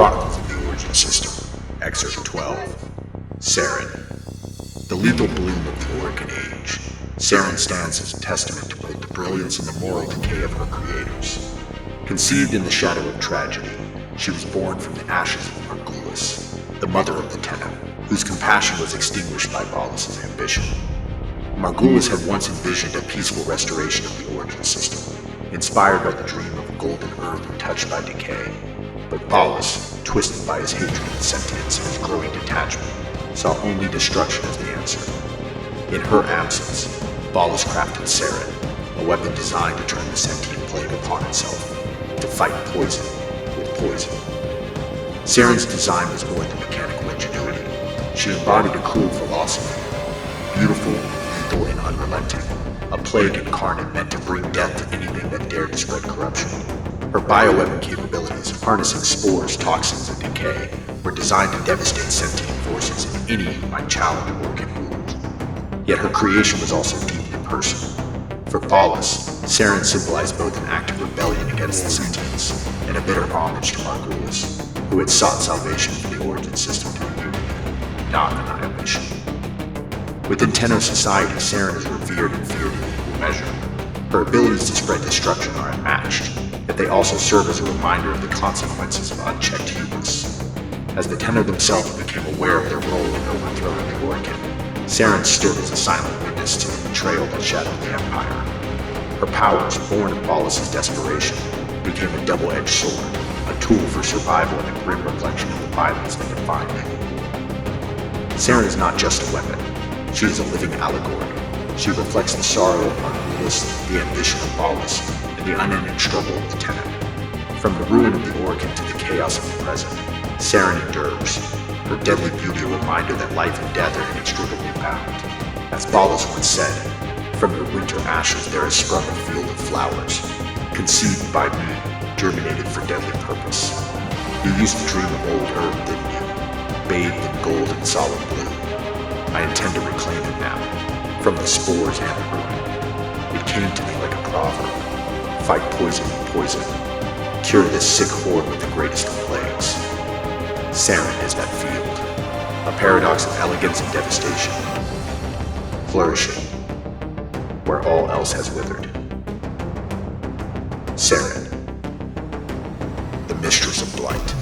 Chronicles of the Origin System, Excerpt 12. Saryn. The lethal bloom of the Orokin age, Saryn stands as a testament to both the brilliance and the moral decay of her creators. Conceived in the shadow of tragedy, she was born from the ashes of Margulis, the mother of the Tenno, whose compassion was extinguished by Ballas' ambition. Margulis had once envisioned a peaceful restoration of the Origin System, inspired by the dream of a golden earth untouched by decay. But Ballas, twisted by his hatred of sentience and his growing detachment, saw only destruction as the answer. In her absence, Ballas crafted Saryn, a weapon designed to turn the sentient plague upon itself, to fight poison with poison. Saryn's design was more than mechanical ingenuity. She embodied a cruel philosophy, beautiful, lethal, and unrelenting, a plague incarnate meant to bring death to anything that dared to spread corruption. Her bioweapon capabilities, harnessing spores, toxins, and decay, were designed to devastate sentient forces and any who might challenge Orokin rule. Yet her creation was also deeply personal. For Ballas, Saryn symbolized both an act of rebellion against the sentience and a bitter homage to Margulis, who had sought salvation from the Origin System through Nuke, not annihilation. Within Tenno society, Saryn is revered and feared in equal measure. Her abilities to spread destruction are unmatched, yet they also serve as a reminder of the consequences of unchecked hubris. As the Tenno themselves became aware of their role in overthrowing the Orokin, Saryn stood as a silent witness to the betrayal that shadowed the Empire. Her powers, born of Ballas' desperation, became a double-edged sword, a tool for survival and a grim reflection of the violence that defined her. Saryn is not just a weapon. She is a living allegory. She reflects the sorrow of Margulis, the ambition of Ballas, and the unending struggle of the Tenno. From the ruin of the Orokin to the chaos of the present, Saryn endures, her deadly beauty a reminder that life and death are inextricably bound. As Ballas once said, "From your winter ashes there has sprung a field of flowers, conceived by me, germinated for deadly purpose. You used to dream of old herb, didn't you? Bathed in gold and solid blue. I intend to reclaim it now, from the spores and the ruin. It came to me like a proverb. Fight poison with poison. Cure this sick horde with the greatest of plagues." Saryn is that field, a paradox of elegance and devastation, flourishing where all else has withered. Saryn, the Mistress of Blight.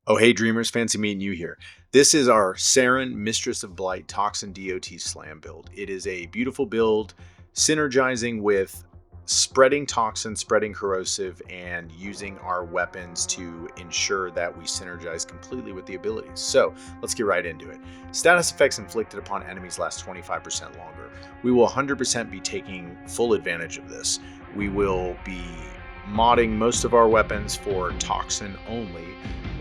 Oh hey Dreamers, fancy meeting you here. This is our Saryn Mistress of Blight Toxin DOT Slam build. It is a beautiful build synergizing with spreading Toxin, spreading Corrosive, and using our weapons to ensure that we synergize completely with the abilities. So let's get right into it. Status effects inflicted upon enemies last 25% longer. We will 100% be taking full advantage of this. We will be modding most of our weapons for Toxin only.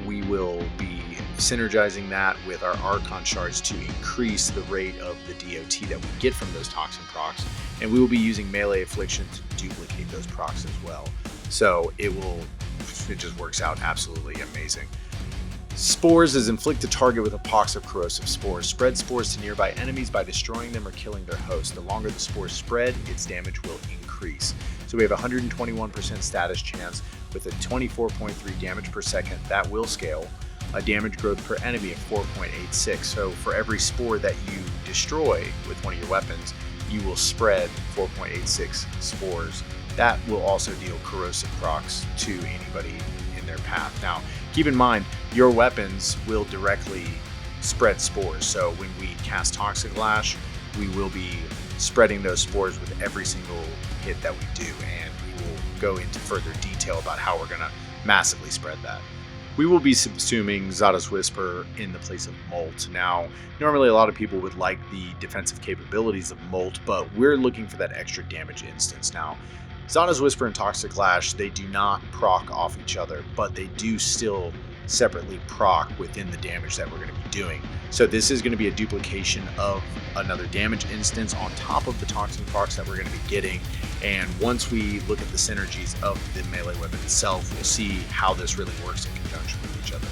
We will be synergizing that with our Archon Shards to increase the rate of the DOT that we get from those Toxin procs, and we will be using melee affliction to duplicate those procs as well. So it just works out absolutely amazing. Spores is inflict a target with a pox of corrosive spores. Spread spores to nearby enemies by destroying them or killing their host. The longer the spores spread, its damage will increase. So we have a 121% status chance with a 24.3 damage per second. That will scale. A damage growth per enemy of 4.86. So for every spore that you destroy with one of your weapons, you will spread 4.86 spores. That will also deal corrosive procs to anybody in their path. Now, keep in mind, your weapons will directly spread spores. So when we cast Toxic Lash, we will be spreading those spores with every single hit that we do, and we will go into further detail about how we're going to massively spread that. We will be subsuming Zada's Whisper in the place of Molt. Now, normally a lot of people would like the defensive capabilities of Molt, but we're looking for that extra damage instance. Now, Zada's Whisper and Toxic Lash, they do not proc off each other, but they do still separately proc within the damage that we're going to be doing. So this is going to be a duplication of another damage instance on top of the Toxin procs that we're going to be getting. And once we look at the synergies of the melee weapon itself, we'll see how this really works in conjunction with each other.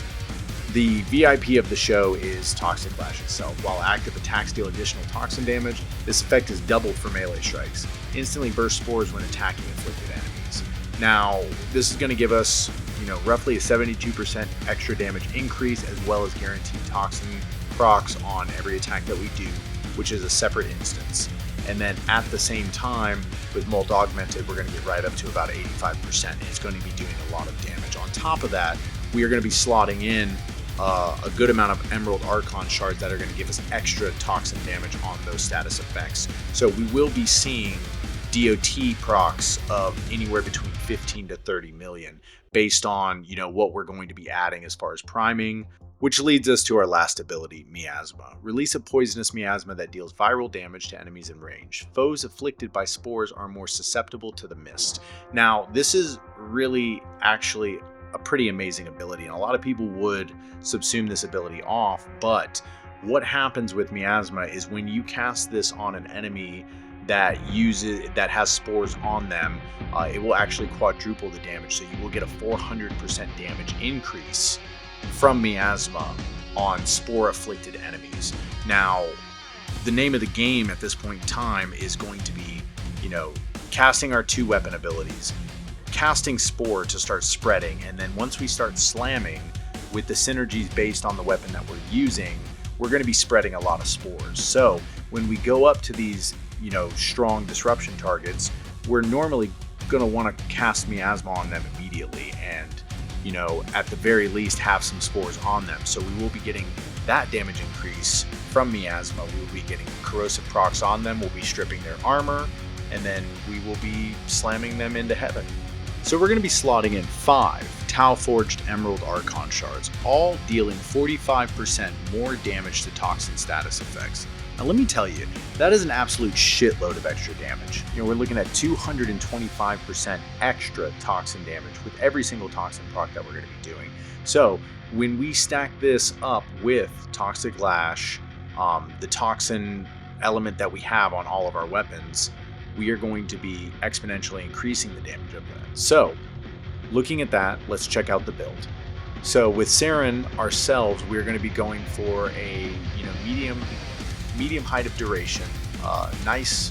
The VIP of the show is Toxic Lash itself. While active, attacks deal additional toxin damage. This effect is doubled for melee strikes. Instantly burst spores when attacking inflicted enemies. Now, this is going to give us, roughly a 72% extra damage increase, as well as guaranteed toxin procs on every attack that we do, which is a separate instance. And then at the same time, with Molt Augmented, we're going to get right up to about 85%. It's going to be doing a lot of damage. On top of that, we are going to be slotting in a good amount of Emerald Archon Shards that are going to give us extra toxin damage on those status effects. So we will be seeing DOT procs of anywhere between 15 to 30 million based on, what we're going to be adding as far as priming, which leads us to our last ability, Miasma. Release a poisonous miasma that deals viral damage to enemies in range. Foes afflicted by spores are more susceptible to the mist. Now, this is really actually a pretty amazing ability, and a lot of people would subsume this ability off, but what happens with Miasma is when you cast this on an enemy that has spores on them, it will actually quadruple the damage, so you will get a 400% damage increase from Miasma on spore afflicted enemies. Now, the name of the game at this point in time is going to be, casting our 2 weapon abilities, casting spore to start spreading, and then once we start slamming with the synergies based on the weapon that we're using, we're going to be spreading a lot of spores. So when we go up to these, strong disruption targets, we're normally going to want to cast Miasma on them immediately and, at the very least have some spores on them. So we will be getting that damage increase from Miasma. We will be getting corrosive procs on them, we'll be stripping their armor, and then we will be slamming them into heaven. So we're going to be slotting in 5 Tau-forged Emerald Archon Shards, all dealing 45% more damage to toxin status effects. Now let me tell you, that is an absolute shitload of extra damage. We're looking at 225% extra toxin damage with every single toxin proc that we're going to be doing. So when we stack this up with Toxic Lash, the toxin element that we have on all of our weapons, we are going to be exponentially increasing the damage of that. So looking at that, let's check out the build. So with Saryn ourselves, we're going to be going for a medium height of duration, nice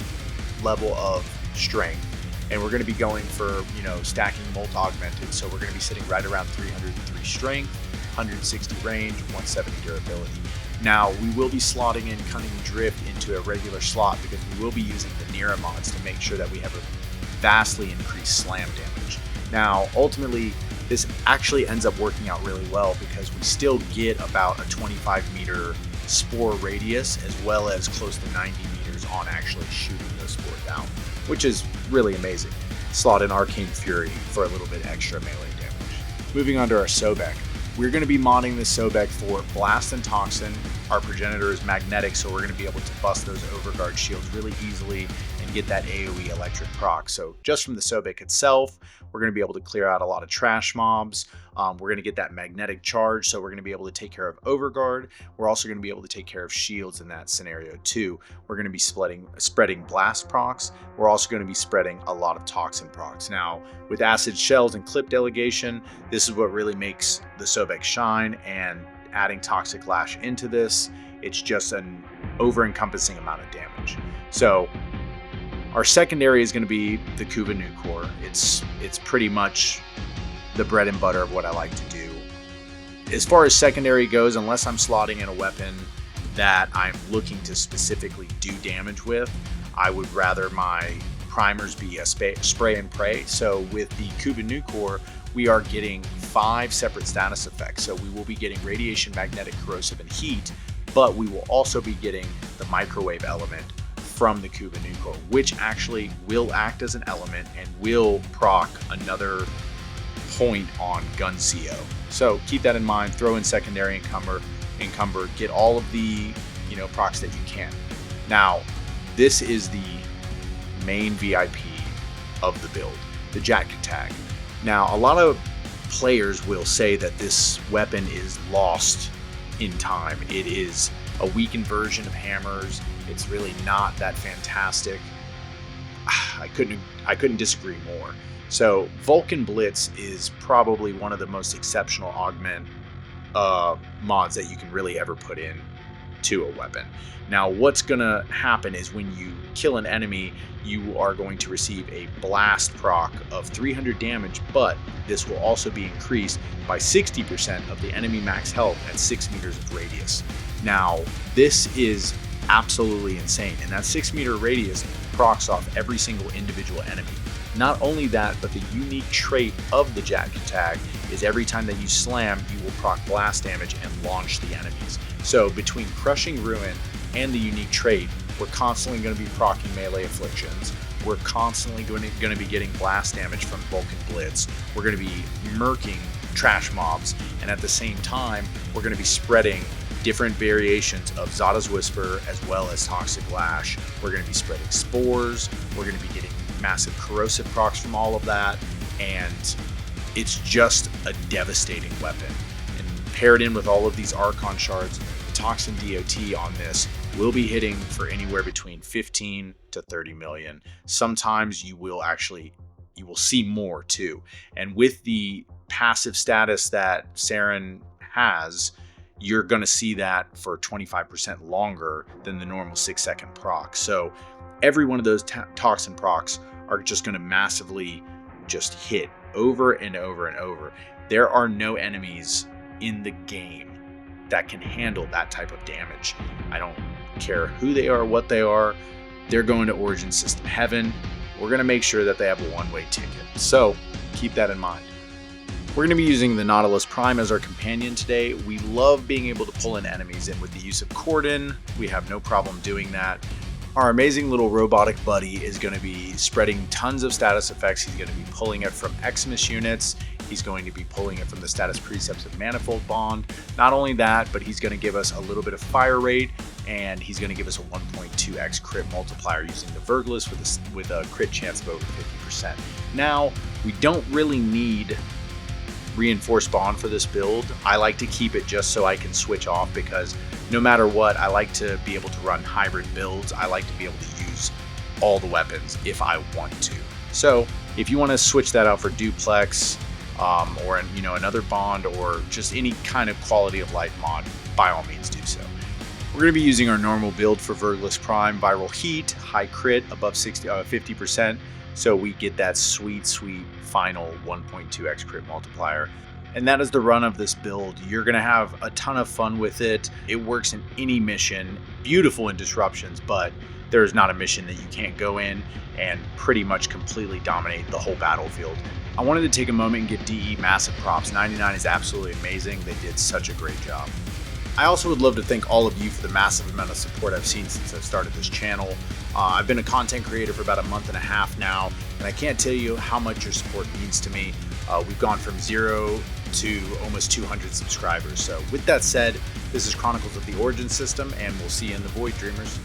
level of strength, and we're going to be going for stacking Molt Augmented. So we're going to be sitting right around 303 strength, 160 range, 170 durability. Now, we will be slotting in Cunning Drift into a regular slot because we will be using the Nira mods to make sure that we have a vastly increased slam damage. Now, ultimately, this actually ends up working out really well because we still get about a 25 meter spore radius as well as close to 90 meters on actually shooting those spores out, which is really amazing. Slot in Arcane Fury for a little bit extra melee damage. Moving on to our Sobek. We're going to be modding this Sobek for Blast and Toxin. Our progenitor is magnetic, so we're going to be able to bust those overguard shields really easily and get that AoE electric proc. So just from the Sobek itself, we're going to be able to clear out a lot of trash mobs. We're going to get that magnetic charge, so we're going to be able to take care of overguard. We're also going to be able to take care of shields in that scenario too. We're going to be spreading blast procs. We're also going to be spreading a lot of toxin procs. Now, with acid shells and clip delegation, this is what really makes the Sobek shine, and adding Toxic Lash into this, it's just an over-encompassing amount of damage. So our secondary is going to be the Kuva Nukor. It's pretty much the bread and butter of what I like to do. As far as secondary goes, unless I'm slotting in a weapon that I'm looking to specifically do damage with, I would rather my primers be a spray and pray. So with the Kuva Nukor, we are getting 5 separate status effects. So we will be getting radiation, magnetic, corrosive, and heat, but we will also be getting the microwave element from the Kuva Nukor, which actually will act as an element and will proc another point on gun CO. So keep that in mind, throw in secondary encumber, get all of the procs that you can. Now, this is the main VIP of the build, the Jack Kittag. Now, a lot of players will say that this weapon is lost in time. It is a weakened version of hammers. It's really not that fantastic. I couldn't disagree more. So Vulcan Blitz is probably one of the most exceptional augment mods that you can really ever put in to a weapon. Now, what's gonna happen is when you kill an enemy, you are going to receive a blast proc of 300 damage, but this will also be increased by 60% of the enemy max health at 6 meters of radius. Now, this is absolutely insane, and that 6 meter radius procs off every single individual enemy. Not only that, but the unique trait of the Kittag is every time that you slam, you will proc blast damage and launch the enemies. So between Crushing Ruin and the unique trait, we're constantly going to be proccing melee afflictions. We're constantly going to be getting blast damage from Vulcan Blitz. We're going to be murking trash mobs, and at the same time, we're going to be spreading different variations of Zada's Whisper as well as Toxic Lash. We're going to be spreading spores. We're going to be getting massive corrosive procs from all of that, and it's just a devastating weapon. And paired in with all of these Archon Shards, the Toxin DOT on this will be hitting for anywhere between 15 to 30 million. Sometimes you will see more too. And with the passive status that Saryn has, you're going to see that for 25% longer than the normal 6-second proc. So every one of those Toxin procs are just going to massively just hit over and over and over. There are no enemies in the game that can handle that type of damage. I don't care who they are, what they are. They're going to Origin System Heaven. We're going to make sure that they have a one-way ticket. So keep that in mind. We're going to be using the Nautilus Prime as our companion today. We love being able to pull in enemies in with the use of Cordon. We have no problem doing that. Our amazing little robotic buddy is going to be spreading tons of status effects. He's going to be pulling it from Xmas units. He's going to be pulling it from the status precepts of Manifold Bond. Not only that, but he's going to give us a little bit of fire rate, and he's going to give us a 1.2x crit multiplier using the Verginasty with a crit chance of over 50%. Now, we don't really need reinforced bond for this build. I like to keep it just so I can switch off, because no matter what, I like to be able to run hybrid builds. I like to be able to use all the weapons if I want to. So if you want to switch that out for duplex or another bond or just any kind of quality of life mod, by all means do so. We're going to be using our normal build for Verginasty Prime, viral heat, high crit above 50%. So we get that sweet final 1.2x crit multiplier. And that is the run of this build. You're going to have a ton of fun with it. It works in any mission, beautiful in disruptions, but there's not a mission that you can't go in and pretty much completely dominate the whole battlefield. I wanted to take a moment and give DE massive props. 99 is absolutely amazing. They did such a great job. I also would love to thank all of you for the massive amount of support I've seen since I've started this channel. I've been a content creator for about a month and a half now, and I can't tell you how much your support means to me. We've gone from 0 to almost 200 subscribers. So with that said, this is Chronicles of the Origin System, and we'll see you in the Void, Dreamers.